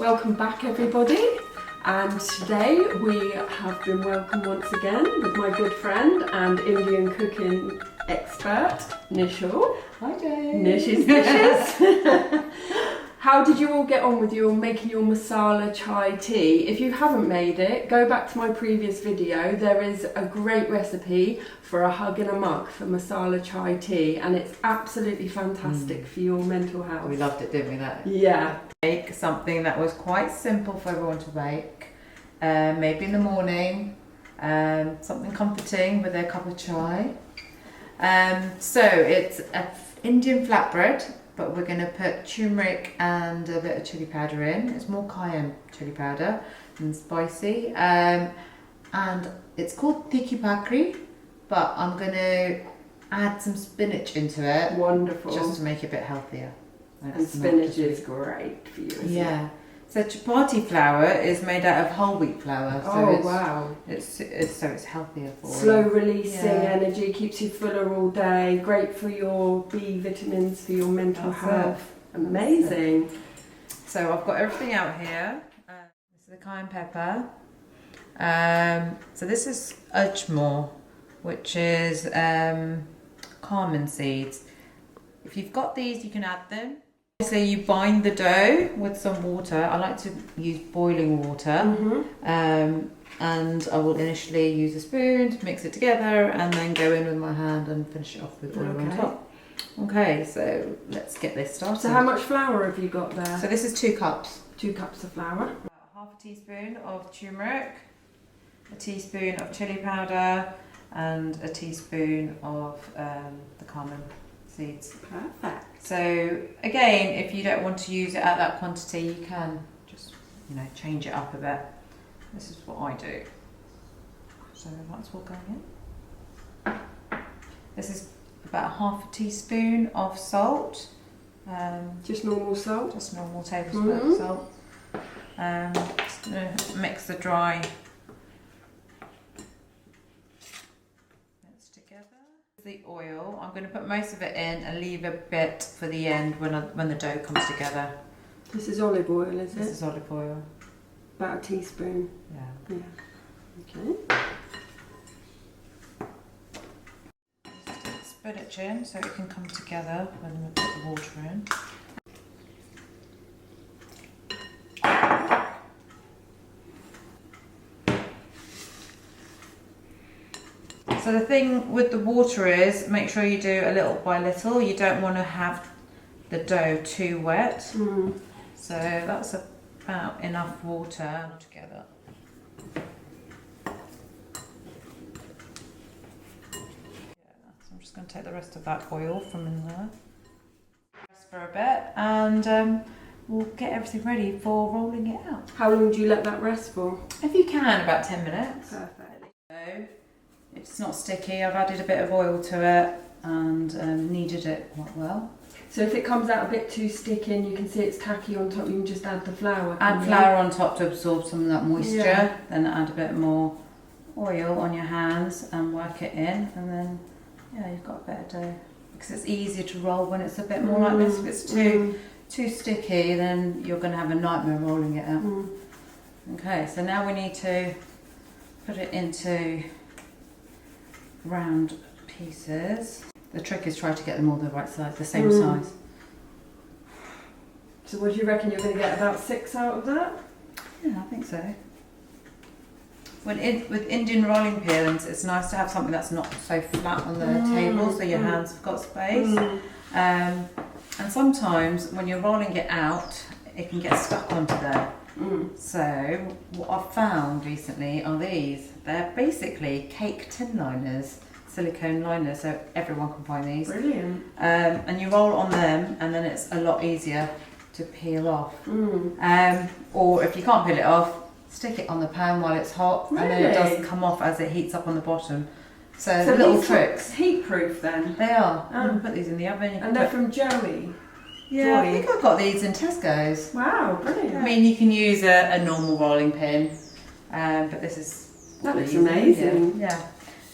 Welcome back everybody, and today we have been welcomed once again with my good friend and Indian cooking expert, Nishal. Hi Jay. Nish's Dishes. How did you all get on with making your masala chai tea? If you haven't made it, go back to my previous video. There is a great recipe for a hug in a mug for masala chai tea, and it's absolutely fantastic for your mental health. We loved it, didn't we? That. Yeah. Make something that was quite simple for everyone to make. Maybe in the morning, something comforting with a cup of chai. So it's an Indian flatbread, but we're going to put turmeric and a bit of chili powder in. It's more cayenne chili powder and spicy. And it's called Tikhi Bhakri, but I'm going to add some spinach into it. Wonderful. Just to make it a bit healthier. And spinach is great for you, isn't it? So chapati flour is made out of whole wheat flour. So wow. It's healthier for slow you. releasing energy, keeps you fuller all day, great for your B vitamins, for your mental health. Amazing. So I've got everything out here. This is the cayenne pepper. So this is ajmor, which is Carom Seeds. If you've got these, you can add them. So you bind the dough with some water. I like to use boiling water. And I will initially use a spoon to mix it together and then go in with my hand and finish it off with oil on top. Okay, so let's get this started. So how much flour have you got there? So this is 2 cups. 2 cups of flour. Half a teaspoon of turmeric, a teaspoon of chili powder, and a teaspoon of the Carom Seeds. Perfect. So again, if you don't want to use it at that quantity, you can just, change it up a bit. This is what I do. So that's all going in. This is about half a teaspoon of salt. Just normal salt? Just normal tablespoon of salt. Just going to mix the dry bits together. The oil, I'm going to put most of it in and leave a bit for the end when the dough comes together. This is olive oil, is it? This is olive oil. About a teaspoon. Yeah. Okay. Just put the spinach in so it can come together when we put the water in. So the thing with the water is, make sure you do a little by little. You don't want to have the dough too wet. So that's about enough water together. So I'm just going to take the rest of that oil from in there. Rest for a bit, and we'll get everything ready for rolling it out. How long do you let that rest for? If you can, about 10 minutes. Perfect. So it's not sticky. I've added a bit of oil to it and kneaded it quite well. So if it comes out a bit too sticky and you can see it's tacky on top, you can just add the flour. Add flour on top to absorb some of that moisture. Then add a bit more oil on your hands and work it in, and then you've got a better dough. Because it's easier to roll when it's a bit more like this. If it's too sticky, then you're going to have a nightmare rolling it out. Okay, so now we need to put it into round pieces. The trick is try to get them all the right size, the same size. So what do you reckon you're going to get about 6 out of that? Yeah, I think so. With Indian rolling pins, it's nice to have something that's not so flat on the table, so your hands have got space. And sometimes when you're rolling it out, it can get stuck onto there. So what I've found recently are these. They're basically cake tin liners, silicone liners, so everyone can find these. Brilliant. And you roll on them, and then it's a lot easier to peel off. Or if you can't peel it off, stick it on the pan while it's hot, and then it doesn't come off as it heats up on the bottom. So little tricks. Heat proof then? They are. You can put these in the oven. And they're from Joey? Yeah, I think I've got these in Tesco's. Wow, brilliant. I mean, you can use a normal rolling pin, but this is... That looks amazing. Yeah.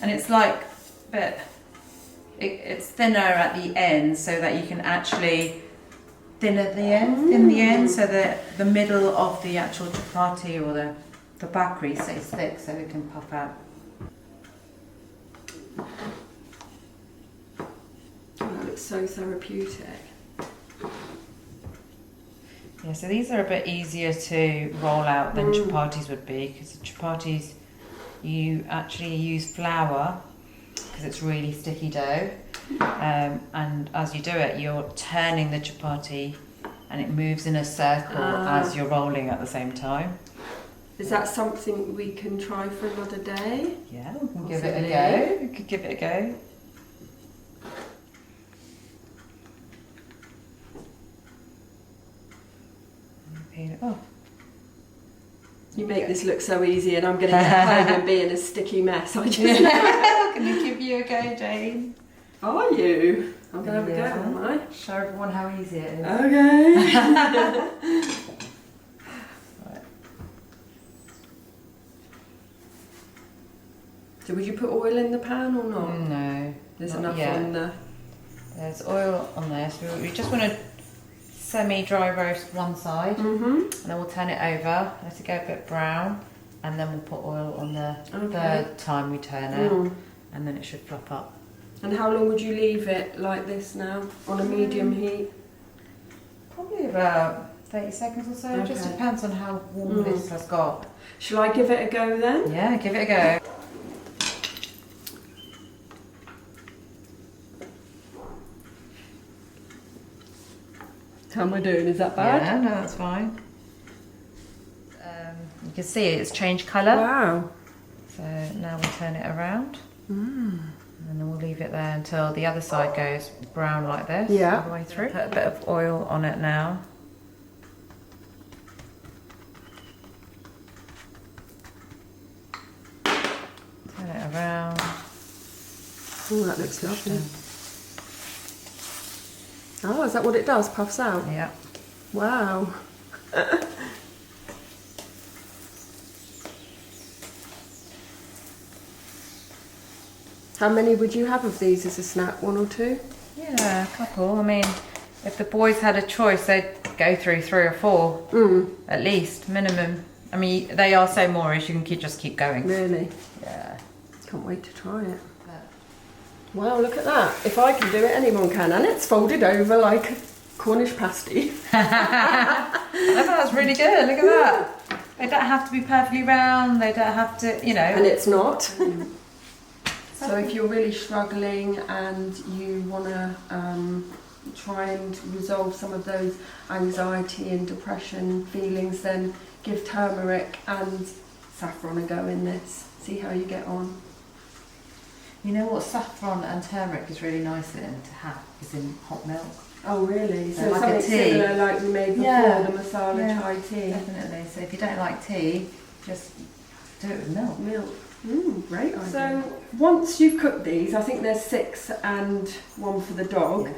And it's like, but it's thinner at the end so that you can actually thin at the end, so that the middle of the actual chapati or the bhakri stays thick, so it can puff out. That looks so therapeutic. Yeah, so these are a bit easier to roll out than chapatis would be, because the chapatis you actually use flour because it's really sticky dough, and as you do it you're turning the chapati and it moves in a circle as you're rolling at the same time. Is that something we can try for another day? Yeah, we can give it a go. We could give it a go. Peel it off. You make this look so easy, and I'm going to get home and be in a sticky mess. I just Can I give you a go, Jane? Are you? I'm going to have a go, am I? Show everyone how easy it is. Okay. Right. So would you put oil in the pan or not? No. There's not enough yet. on there. There's oil on there, so we just want to semi-dry roast one side, and then we'll turn it over, let it go a bit brown, and then we'll put oil on the third time we turn it, and then it should flop up. And how long would you leave it like this now, on a medium heat? Probably about 30 seconds or so, Okay. just depends on how warm this has got. Shall I give it a go then? Yeah, give it a go. How am I doing? Is that bad? Yeah, no, that's fine. You can see it's changed colour. Wow. So now we'll turn it around. And then we'll leave it there until the other side goes brown like this. Yeah. All the way through. Put a bit of oil on it now. Turn it around. Oh, that looks lovely. Oh, is that what it does? Puffs out? Yeah. Wow. How many would you have of these as a snack? 1 or 2? Yeah, a couple. I mean, if the boys had a choice, they'd go through 3 or 4 at least, minimum. I mean, they are so Moorish, you can just keep going. Really? Yeah. Can't wait to try it. Wow, look at that. If I can do it, anyone can. And it's folded over like a Cornish pasty. That's really good. Look at that. They don't have to be perfectly round. They don't have to, you know. And it's not. So if you're really struggling and you want to try and resolve some of those anxiety and depression feelings, then give turmeric and saffron a go in this. See how you get on. You know what saffron and turmeric is really nice in to have is in hot milk. Oh really? So like something a tea. similar like we made before, the masala chai tea. Definitely. So if you don't like tea, just do it with milk. Milk. Great idea. So once you've cooked these, I think there's 6 and 1 for the dog. Yeah.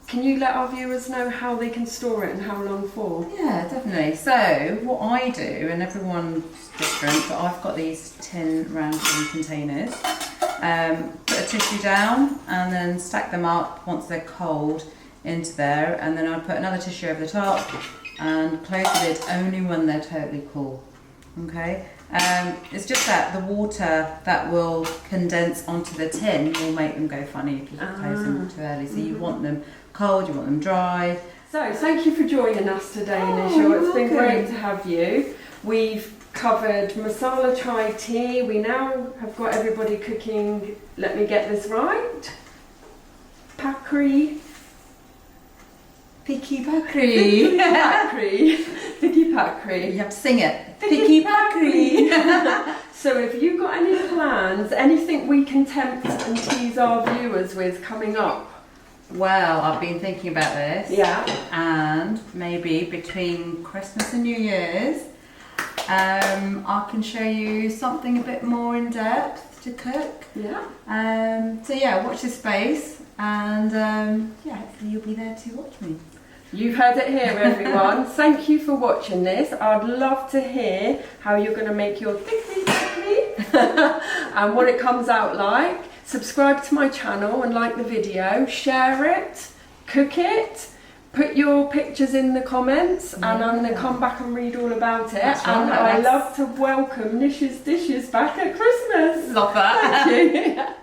Can you let our viewers know how they can store it and how long for? Yeah, definitely. So what I do, and everyone's different, but I've got these tin random containers. Put a tissue down and then stack them up once they're cold into there, and then I put another tissue over the top and close the lid only when they're totally cool. Okay. It's just that the water that will condense onto the tin will make them go funny if you close them too early. So you want them cold, you want them dry. So thank you for joining us today, Nisha. It's been great to have you. We've covered masala chai tea. We now have got everybody cooking, let me get this right, Bhakri. Tikhi Bhakri. Tikhi Bhakri. You have to sing it. Tikhi Bhakri. So if you've got any plans, anything we can tempt and tease our viewers with coming up? Well, I've been thinking about this. Yeah. And maybe between Christmas and New Year's, I can show you something a bit more in depth to cook. Yeah. So yeah, watch this space, and yeah, hopefully you'll be there to watch me. You've heard it here, everyone. Thank you for watching this. I'd love to hear how you're going to make your Thikri Bhakri and what it comes out like. Subscribe to my channel and like the video. Share it. Cook it. Put your pictures in the comments and I'm going to come back and read all about it. That's and right, I yes. love to welcome Nish's Dishes back at Christmas. Love that. Thank you.